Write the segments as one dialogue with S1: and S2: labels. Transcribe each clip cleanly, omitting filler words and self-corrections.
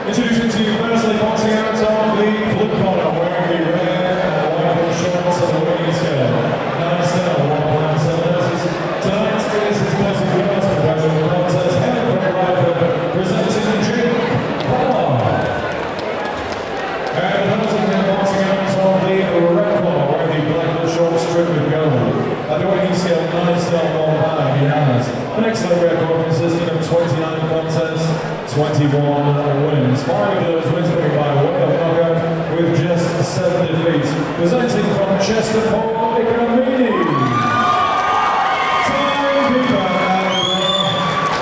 S1: Introducing to you firstly, boxing out of the blue corner, wearing the red and white shorts of the winning scale. Nice still, 1.7 versus tonight is his person with us, professional contest, heading from Liverrpool, presenting Jim Pollard. And opposing boxing out of the red corner, wearing the black shorts striped with gold. At the winning scale, 9 still, 1 pound, he has an excellent record consisting of 29 contests, 21 wins. 5 of those wins coming by way of knockout with just 7 defeats. Presenting from Chester, Pollard, Economides. Timekeeper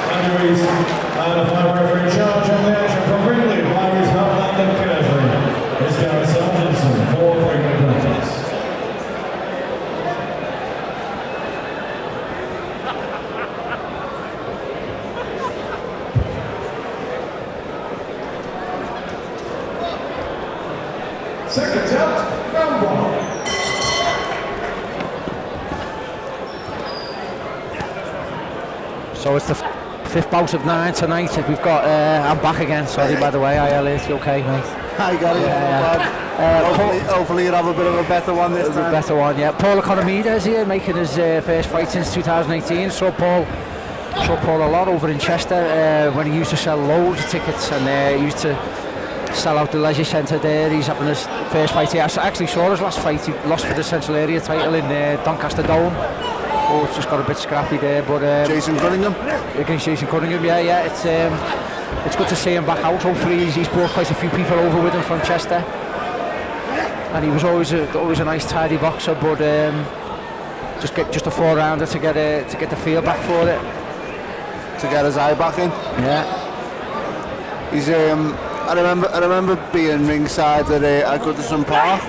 S1: Andrew East, and a final referee in charge of the action from Brindley, Larry's Heartland and Kersley. It's Gary Sargentson for Freedom Practice. Seconds out, round 1.
S2: So it's the 5th bout of 9 tonight. We've got, I'm back again, sorry by the way, hi Elliot, you okay mate?
S3: I got it, hopefully you'll have a bit of a better one this time.
S2: A better one, yeah. Paul Economides here, making his first fight since 2018. Saw Paul a lot over in Chester when he used to sell loads of tickets, and he used to sell out the leisure centre there. He's having his first fight here. I actually saw his last fight. He lost for the Central Area title in Doncaster Dome. Oh, it's just got a bit scrappy there, but
S3: Jason Cunningham
S2: against Jason Cunningham, yeah. It's good to see him back out. Hopefully he's brought quite a few people over with him from Chester, and he was always a nice tidy boxer, but just a 4-rounder to get the feel back for it,
S3: to get his eye back in.
S2: Yeah,
S3: he's I remember being ringside at Goodison Park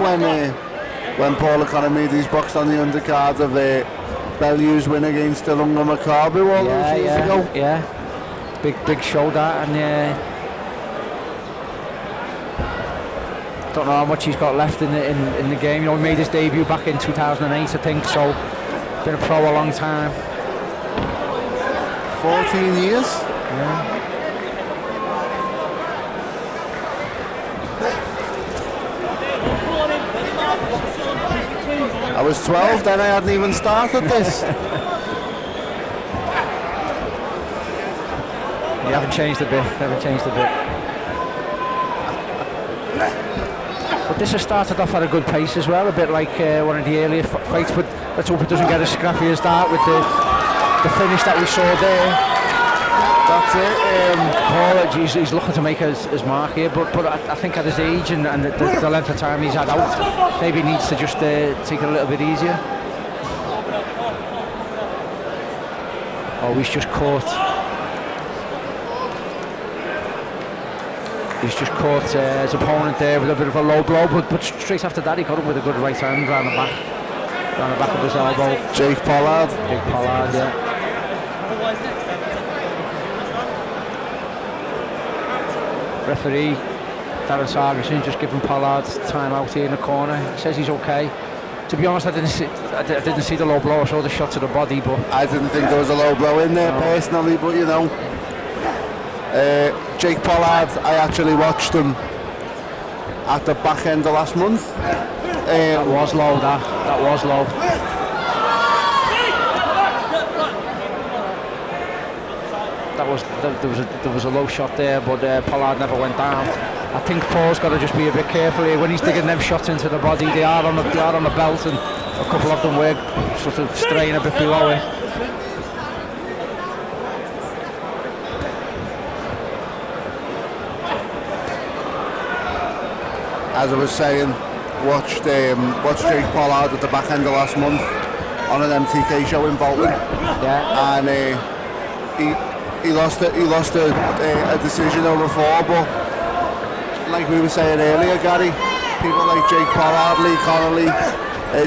S3: when Paul Economides boxed on the undercard of Bellew's win against Ilunga Makabu all those years ago.
S2: Yeah, big show that, and don't know how much he's got left in the game. You know, he made his debut back in 2008, I think, so been a pro a long time.
S3: 14 years.
S2: Yeah.
S3: I was 12 then, I hadn't even started this.
S2: You haven't changed a bit, But this has started off at a good pace as well, a bit like one of the earlier fights, but let's hope it doesn't get as scrappy as that with the finish that we saw there.
S3: That's it.
S2: Paul, he's looking to make his mark here, but I think at his age and the length of time he's had out, maybe he needs to just take it a little bit easier. Oh, he's just caught. He's just caught his opponent there with a bit of a low blow, but straight after that he got him with a good right hand round the back of his elbow.
S3: Jake Pollard,
S2: yeah. Referee Darren Sargentson just giving Pollard time out here in the corner. He says he's okay. To be honest, I didn't see the low blow. I saw the shot to the body, but
S3: I didn't think there was a low blow in there personally. But you know, Jake Pollard, I actually watched him at the back end of last month.
S2: That was low. That was low. There was a low shot there, but Pollard never went down. I think Paul's got to just be a bit careful here when he's digging them shots into the body. They are on the belt, and a couple of them were sort of straying a bit below it.
S3: As I was saying, watched Jake Pollard at the back end of last month on an MTK show in Bolton.
S2: Yeah.
S3: And he lost a decision over 4, but like we were saying earlier, Gary, people like Jake Pollard, Lee Connolly,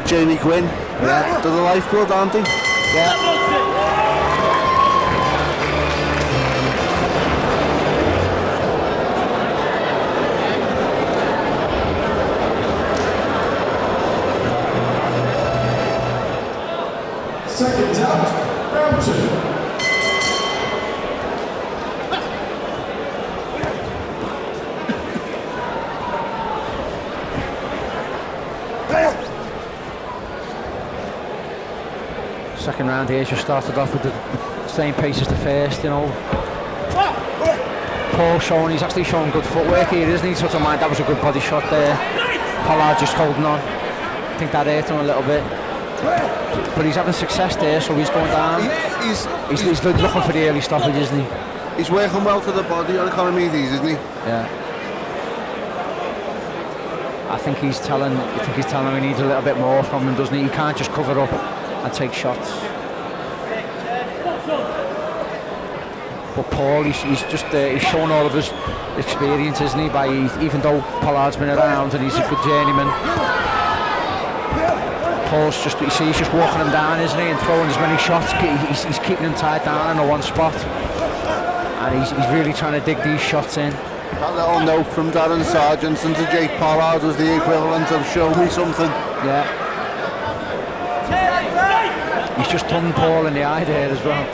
S3: Jamie Quinn, they're the lifeblood, aren't they?
S2: Yeah.
S1: Round 2.
S2: Second round here just started off with the same pace as the first, you know. Paul he's actually showing good footwork here, isn't he? Sort of mind that was a good body shot there. Pollard just holding on. I think that hurt him a little bit. But he's having success there, so he's going down. He's looking for the early stoppage, isn't he?
S3: He's working well to the body on Economides, isn't he?
S2: Yeah. I think he's telling him he needs a little bit more from him, doesn't he? He can't just cover up and take shots. But Paul, he's shown all of his experience, isn't he? Even though Pollard's been around and he's a good journeyman, Paul's just walking him down, isn't he, and throwing as many shots. He's keeping him tied down in a one spot, and he's really trying to dig these shots in.
S3: That little note from Darren Sargentson to Jake Pollard was the equivalent of show me something.
S2: Yeah. He's just tongued Paul in the eye there as well.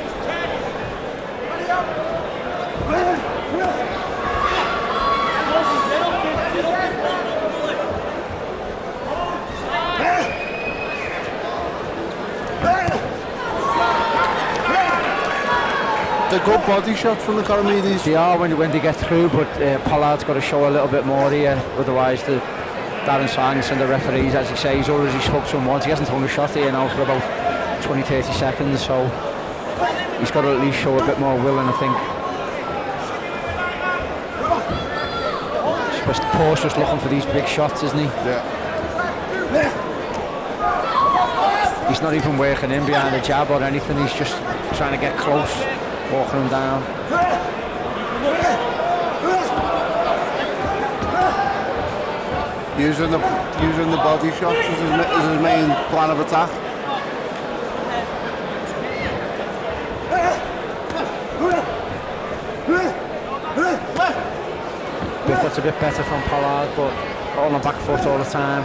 S3: They're good body shots from the Economides.
S2: They are when they get through, but Pollard's got to show a little bit more here, otherwise Darren Sargentson, the referees, as he says, he's already spoke to him once. He hasn't thrown a shot here now for about 20-30 seconds, so he's got to at least show a bit more willing, I think. Paul's just looking for these big shots, isn't he?
S3: Yeah.
S2: He's not even working in behind the jab or anything, he's just trying to get close, walking him down.
S3: Using the body shots as his main plan of attack.
S2: That's a bit better from Pollard, but all on back foot all the time.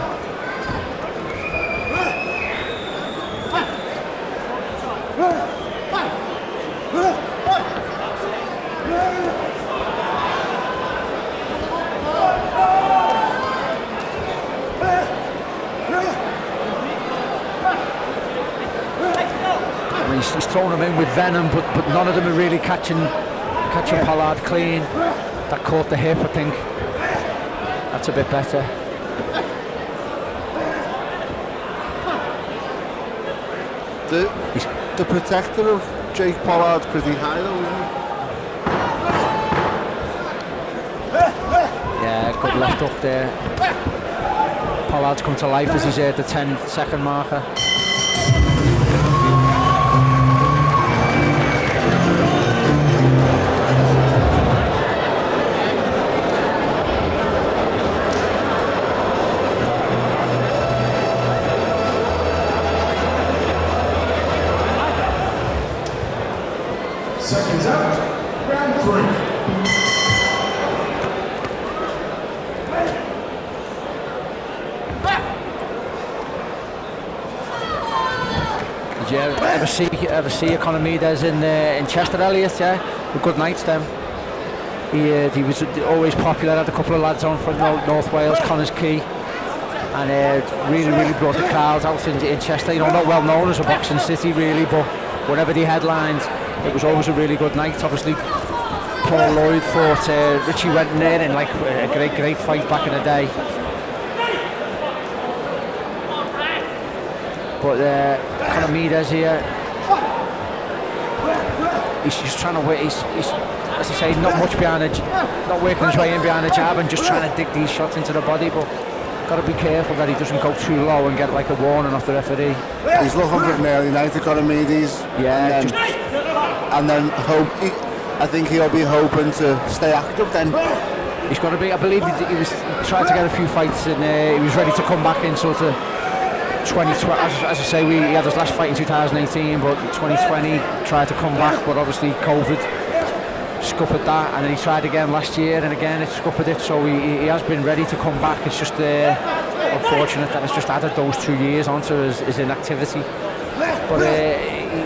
S2: He's thrown them in with venom, but none of them are really catching Pollard clean. That caught the hip, I think. That's a bit better.
S3: The protector of Jake Pollard's pretty high though, isn't he?
S2: Yeah, good left hook there. Pollard's come to life as he's at the 10-second marker.
S1: Seconds out. Round 3.
S2: Did you ever see Economides in Chester, Elliot? Yeah, the good nights them. He was always popular. Had a couple of lads on from North Wales, Connors Key, and really brought the crowds out in Chester. You know, not well known as a boxing city really, but whenever they headlined, it was always a really good night. Obviously, Paul Lloyd fought Richie went in there in like a great fight back in the day. But Economides here, he's just trying to wait. He's as I say, not working his way in behind the jab and just trying to dig these shots into the body. But got to be careful that he doesn't go too low and get like a warning off the referee.
S3: He's looking for an early night Economides.
S2: Yeah.
S3: And then I think he'll be hoping to stay active then.
S2: He's got to be. I believe he tried to get a few fights and he was ready to come back in sort of 2020. As I say, he had his last fight in 2018, but 2020 tried to come back, but obviously COVID scuppered that, and then he tried again last year, and again it scuppered it. So he has been ready to come back. It's just unfortunate that it's just added those 2 years onto his inactivity. But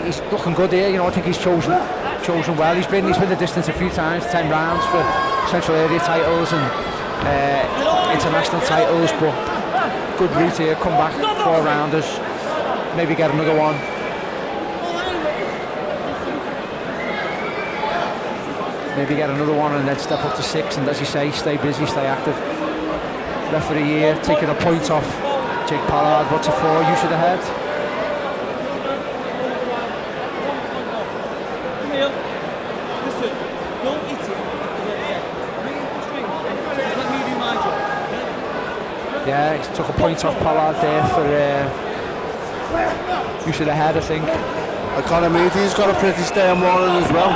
S2: he's looking good here. You know, I think he's chosen well. He's been the distance a few times, 10 rounds for Central Area titles and international titles, but good route here. Come back 4 rounders, maybe get another one. Maybe get another one and then step up to 6, and as you say, stay busy, stay active. Ref for the year, taking a point off Jake Pollard. What's it for? Use of the head. Yeah, he took a point off Pollard there for use of the head, I think.
S3: Economides got a pretty stern warning as well.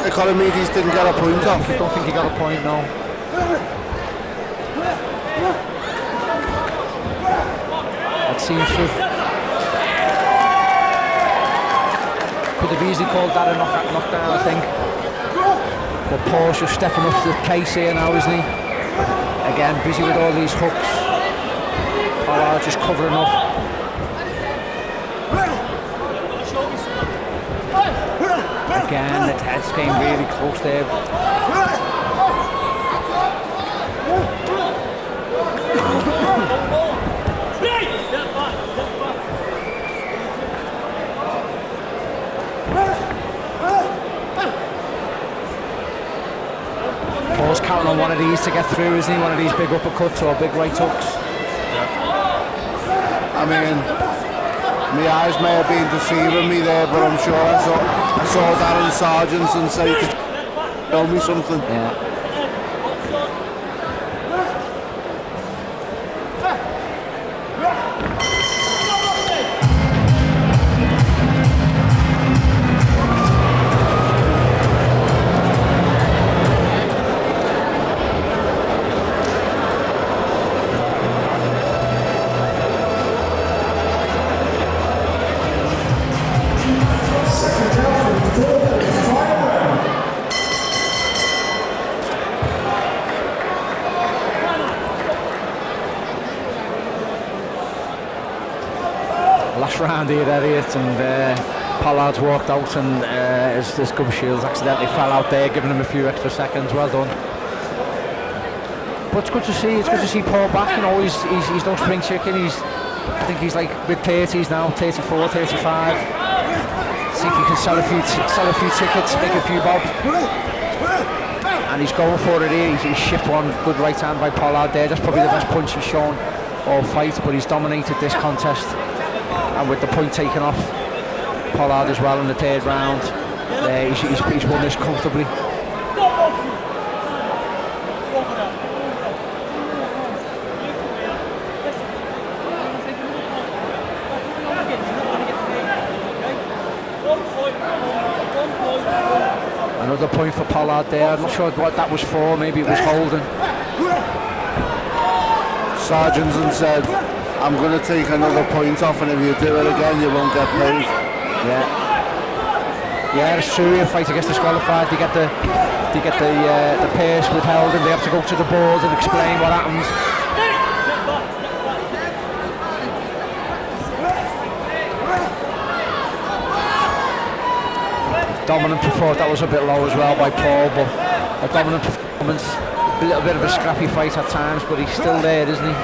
S3: Economides didn't get a point off.
S2: I don't think he got a point, no. That seems to could have easily called that a knockdown, I think. But Paul's just stepping up to the pace here now, isn't he? Again, busy with all these hooks. Pollard just covering up. Again, the heads came really close there. Paul's counting on one of these to get through, isn't he? One of these big uppercuts or big right hooks.
S3: I mean, my eyes may have been deceiving me there, but I'm sure I saw Darren Sargent and say to show me something.
S2: Yeah. Last round here, Elliot, and Pollard's walked out, and his gum shields accidentally fell out there, giving him a few extra seconds. Well done. But it's good to see. It's good to see Paul back. You know, he's no spring chicken. I think he's like mid 30s now, 34, 35. See if he can sell a few tickets, make a few bob. And he's going for it here. He's shipped one good right hand by Pollard there. That's probably the best punch he's shown all fight, but he's dominated this contest. And with the point taken off Pollard as well in the 3rd round, he's won this comfortably. Another point for Pollard there. I'm not sure what that was for. Maybe it was holding.
S3: Sargent said, I'm going to take another point off, and if you do it again, you won't get paid.
S2: Yeah, it's true. If fighter gets disqualified, they get the purse withheld, and they have to go to the board and explain what happened. Dominant performance. That was a bit low as well by Paul, but a dominant performance. A little bit of a scrappy fight at times, but he's still there, isn't he?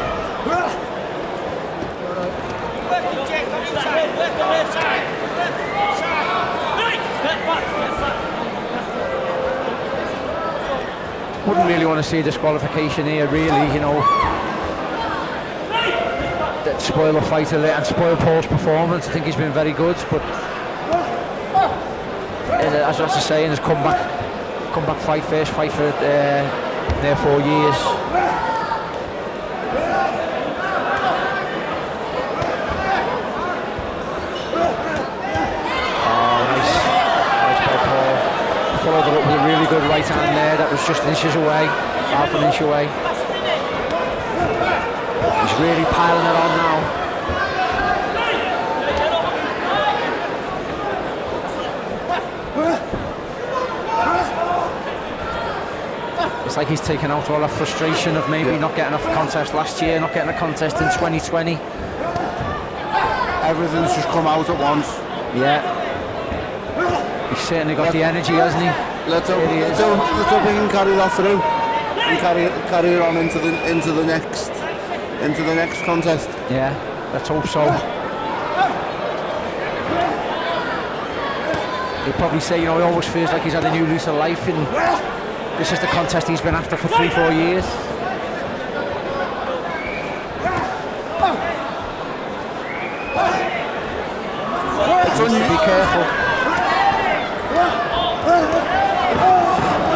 S2: Wouldn't really want to see a disqualification here, really, you know. That spoil a fight a little and spoil Paul's performance. I think he's been very good, but as I was saying, his comeback fight, first fight for near 4 years. Followed it up with a really good right hand there. That was just inches away, half an inch away. He's really piling it on now. It's like he's taken out all the frustration of maybe not getting a contest last year, not getting a contest in 2020.
S3: Everything's just come out at once.
S2: Yeah. He's certainly got the energy, hasn't he?
S3: Let's hope we can carry that through and carry it on into the next contest.
S2: Yeah, let's hope so. He'll probably say, you know, he always feels like he's had a new lease of life, and this is the contest he's been after for 3-4 years. Be careful.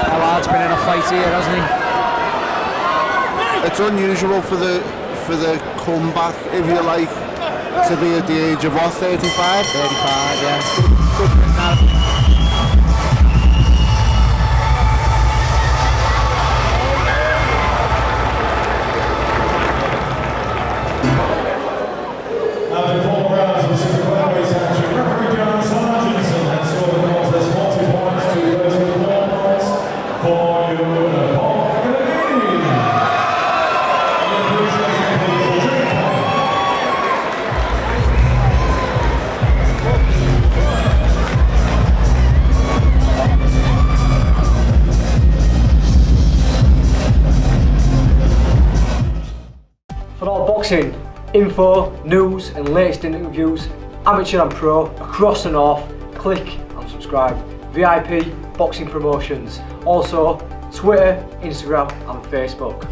S2: Pollard's been in a fight here, hasn't he?
S3: It's unusual for the comeback, if you like, to be at the age of what, 35?
S2: 35, yeah.
S1: After 4 rounds of super flyweight action, referee John Sargentson has scored the contest 40 points to 34 points for your winner, Pollard.
S4: For all boxing info, news and latest interviews, amateur and pro, across the north, click and subscribe. VIP Boxing Promotions. Also Twitter, Instagram and Facebook.